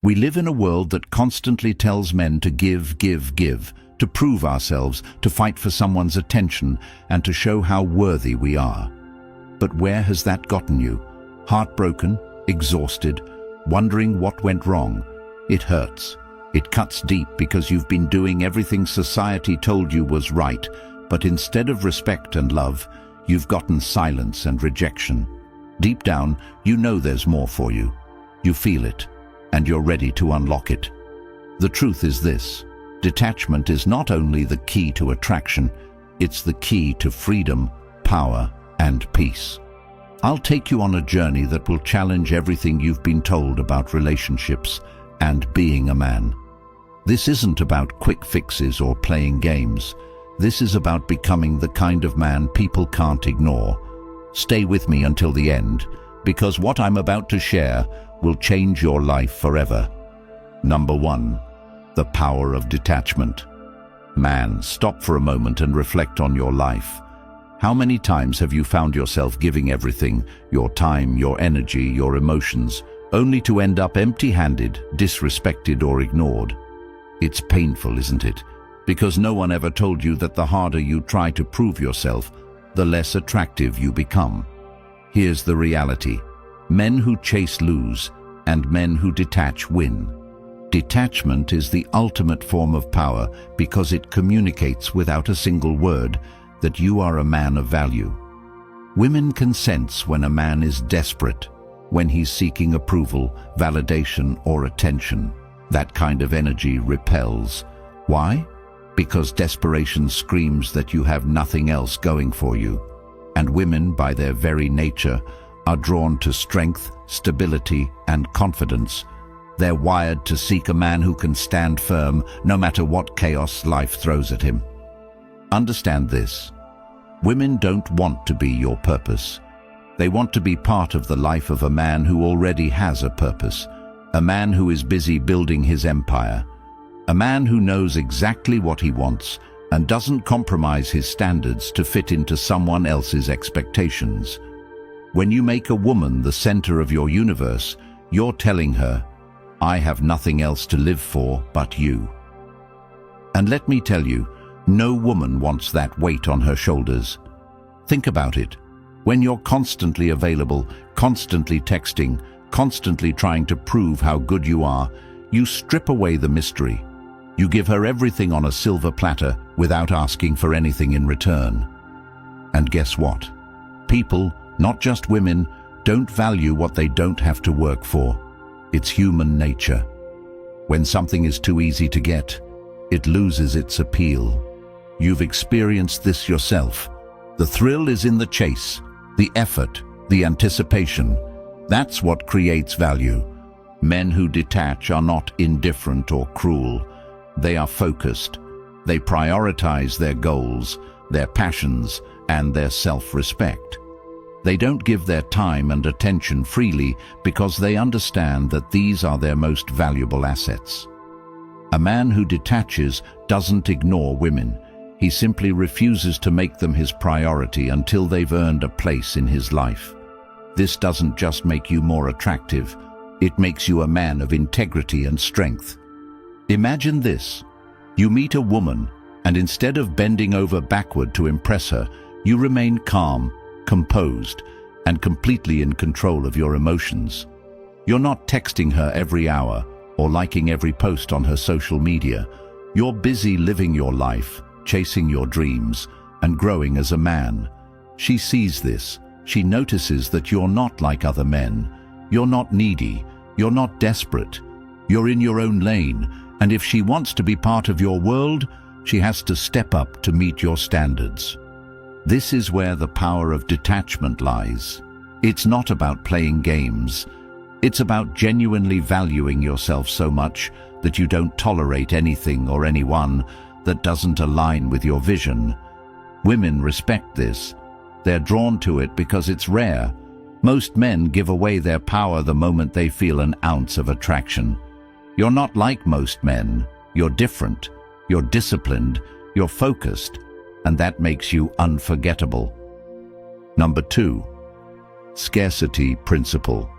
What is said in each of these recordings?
We live in a world that constantly tells men to give, to prove ourselves, to fight for someone's attention, and to show how worthy we are. But where has that gotten you? Heartbroken, exhausted, wondering what went wrong. It hurts. It cuts deep because you've been doing everything society told you was right, but instead of respect and love, you've gotten silence and rejection. Deep down, you know there's more for you. You feel it, and you're ready to unlock it. The truth is this: detachment is not only the key to attraction, it's the key to freedom, power, and peace. I'll take you on a journey that will challenge everything you've been told about relationships and being a man. This isn't about quick fixes or playing games. This is about becoming the kind of man people can't ignore. Stay with me until the end, because what I'm about to share will change your life forever. Number 1. The power of detachment. Man, stop for a moment and reflect on your life. How many times have you found yourself giving everything, your time, your energy, your emotions, only to end up empty-handed, disrespected, or ignored? It's painful, isn't it? Because no one ever told you that the harder you try to prove yourself, the less attractive you become. Here's the reality: men who chase lose, and men who detach win. Detachment is the ultimate form of power because it communicates without a single word that you are a man of value. Women can sense when a man is desperate, when he's seeking approval, validation, or attention. That kind of energy repels. Why? Because desperation screams that you have nothing else going for you. And women, by their very nature, are drawn to strength, stability, and confidence. They're wired to seek a man who can stand firm no matter what chaos life throws at him. Understand this: women don't want to be your purpose. They want to be part of the life of a man who already has a purpose, a man who is busy building his empire, a man who knows exactly what he wants and doesn't compromise his standards to fit into someone else's expectations. When you make a woman the center of your universe, you're telling her, "I have nothing else to live for but you." And let me tell you, no woman wants that weight on her shoulders. Think about it. When you're constantly available, constantly texting, constantly trying to prove how good you are, you strip away the mystery. You give her everything on a silver platter without asking for anything in return. And guess what? People, not just women, don't value what they don't have to work for. It's human nature. When something is too easy to get, it loses its appeal. You've experienced this yourself. The thrill is in the chase, the effort, the anticipation. That's what creates value. Men who detach are not indifferent or cruel. They are focused. They prioritize their goals, their passions, and their self-respect. They don't give their time and attention freely because they understand that these are their most valuable assets. A man who detaches doesn't ignore women. He simply refuses to make them his priority until they've earned a place in his life. This doesn't just make you more attractive, it makes you a man of integrity and strength. Imagine this: you meet a woman, and instead of bending over backward to impress her, you remain calm, composed, and completely in control of your emotions. You're not texting her every hour or liking every post on her social media. You're busy living your life, chasing your dreams, and growing as a man. She sees this. She notices that you're not like other men. You're not needy. You're not desperate. You're in your own lane, and if she wants to be part of your world, she has to step up to meet your standards. This is where the power of detachment lies. It's not about playing games. It's about genuinely valuing yourself so much that you don't tolerate anything or anyone that doesn't align with your vision. Women respect this. They're drawn to it because it's rare. Most men give away their power the moment they feel an ounce of attraction. You're not like most men. You're different. You're disciplined. You're focused. And that makes you unforgettable. Number 2, scarcity principle.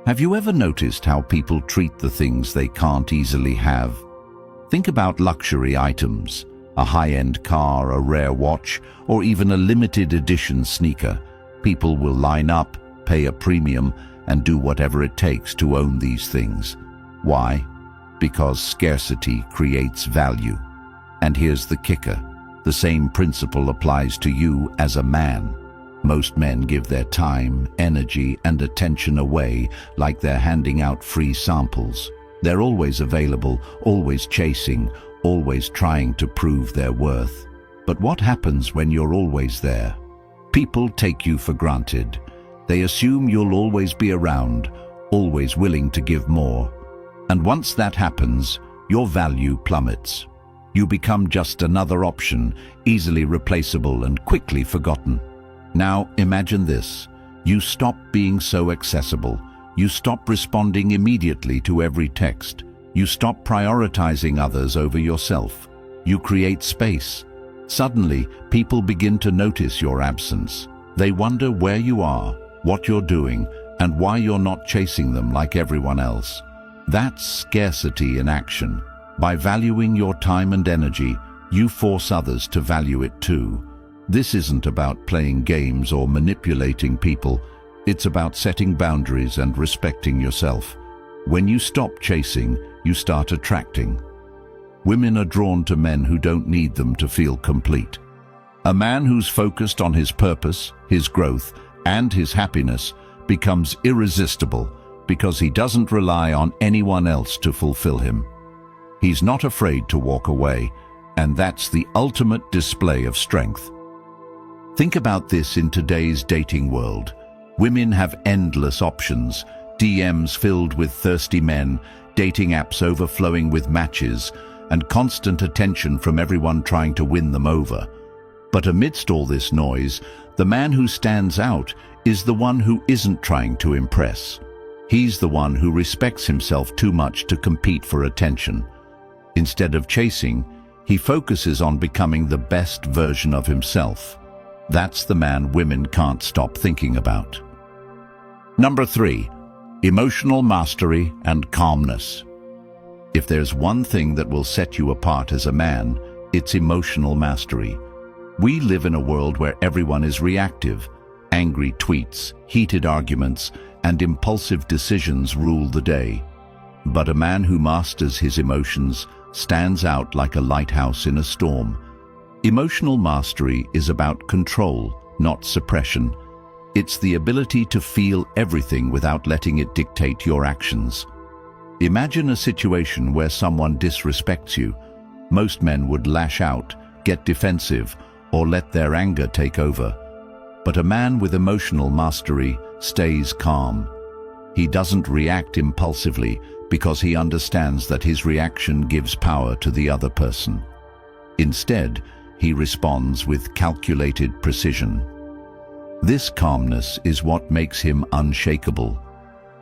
Have you ever noticed how people treat the things they can't easily have? Think about luxury items, a high-end car, a rare watch, or even a limited edition sneaker. People will line up, pay a premium, and do whatever it takes to own these things. Why? Because scarcity creates value. And here's the kicker. The same principle applies to you as a man. Most men give their time, energy, and attention away like they're handing out free samples. They're always available, always chasing, always trying to prove their worth. But what happens when you're always there? People take you for granted. They assume you'll always be around, always willing to give more. And once that happens, your value plummets. You become just another option, easily replaceable and quickly forgotten. Now imagine this. You stop being so accessible. You stop responding immediately to every text. You stop prioritizing others over yourself. You create space. Suddenly, people begin to notice your absence. They wonder where you are, what you're doing, and why you're not chasing them like everyone else. That's scarcity in action. By valuing your time and energy, you force others to value it too. This isn't about playing games or manipulating people. It's about setting boundaries and respecting yourself. When you stop chasing, you start attracting. Women are drawn to men who don't need them to feel complete. A man who's focused on his purpose, his growth, and his happiness becomes irresistible because he doesn't rely on anyone else to fulfill him. He's not afraid to walk away, and that's the ultimate display of strength. Think about this in today's dating world. Women have endless options, DMs filled with thirsty men, dating apps overflowing with matches, and constant attention from everyone trying to win them over. But amidst all this noise, the man who stands out is the one who isn't trying to impress. He's the one who respects himself too much to compete for attention. Instead of chasing, he focuses on becoming the best version of himself. That's the man women can't stop thinking about. Number 3, emotional mastery and calmness. If there's one thing that will set you apart as a man, it's emotional mastery. We live in a world where everyone is reactive. Angry tweets, heated arguments, and impulsive decisions rule the day. But a man who masters his emotions stands out like a lighthouse in a storm. Emotional mastery is about control, not suppression. It's the ability to feel everything without letting it dictate your actions. Imagine a situation where someone disrespects you. Most men would lash out, get defensive, or let their anger take over. But a man with emotional mastery stays calm. He doesn't react impulsively because he understands that his reaction gives power to the other person. Instead, he responds with calculated precision. This calmness is what makes him unshakable.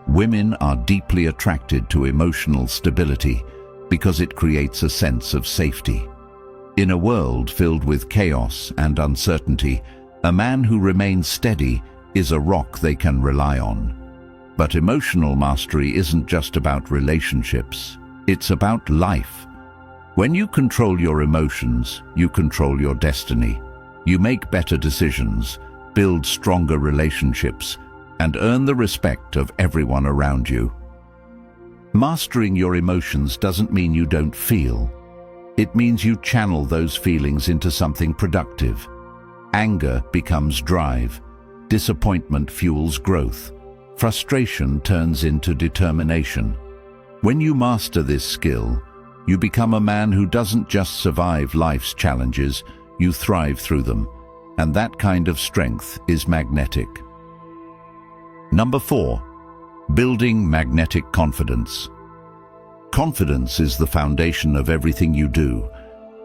Women are deeply attracted to emotional stability because it creates a sense of safety. In a world filled with chaos and uncertainty, a man who remains steady is a rock they can rely on. But emotional mastery isn't just about relationships, it's about life. When you control your emotions, you control your destiny. You make better decisions, build stronger relationships, and earn the respect of everyone around you. Mastering your emotions doesn't mean you don't feel. It means you channel those feelings into something productive. Anger becomes drive. Disappointment fuels growth. Frustration turns into determination. When you master this skill, you become a man who doesn't just survive life's challenges, you thrive through them. And that kind of strength is magnetic. Number 4, building magnetic confidence. Confidence is the foundation of everything you do.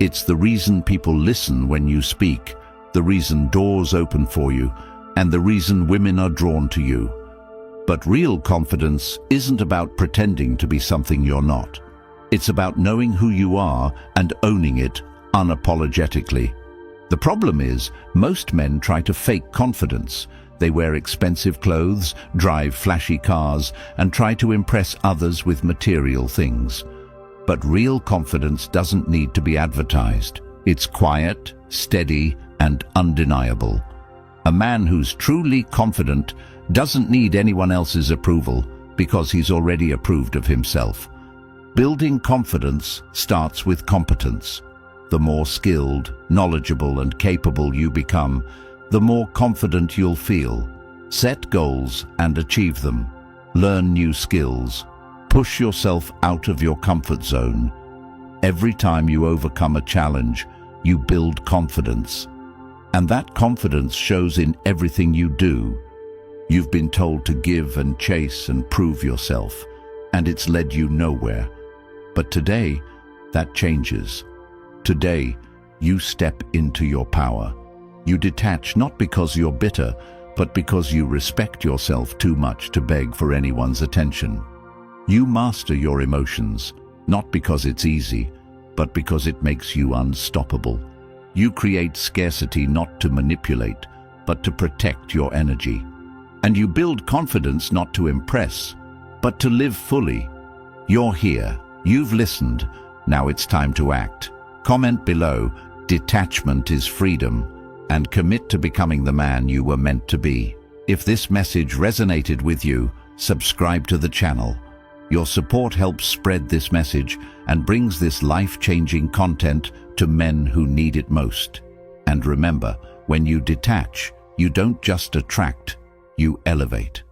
It's the reason people listen when you speak, the reason doors open for you, and the reason women are drawn to you. But real confidence isn't about pretending to be something you're not. It's about knowing who you are and owning it unapologetically. The problem is, most men try to fake confidence. They wear expensive clothes, drive flashy cars, and try to impress others with material things. But real confidence doesn't need to be advertised. It's quiet, steady, and undeniable. A man who's truly confident doesn't need anyone else's approval because he's already approved of himself. Building confidence starts with competence. The more skilled, knowledgeable, and capable you become, the more confident you'll feel. Set goals and achieve them. Learn new skills. Push yourself out of your comfort zone. Every time you overcome a challenge, you build confidence. And that confidence shows in everything you do. You've been told to give and chase and prove yourself, and it's led you nowhere. But today, that changes. Today, you step into your power. You detach not because you're bitter, but because you respect yourself too much to beg for anyone's attention. You master your emotions, not because it's easy, but because it makes you unstoppable. You create scarcity not to manipulate, but to protect your energy. And you build confidence not to impress, but to live fully. You're here. You've listened. Now it's time to act. Comment below, "Detachment is freedom," and commit to becoming the man you were meant to be. If this message resonated with you, subscribe to the channel. Your support helps spread this message and brings this life-changing content to men who need it most. And remember, when you detach, you don't just attract, you elevate.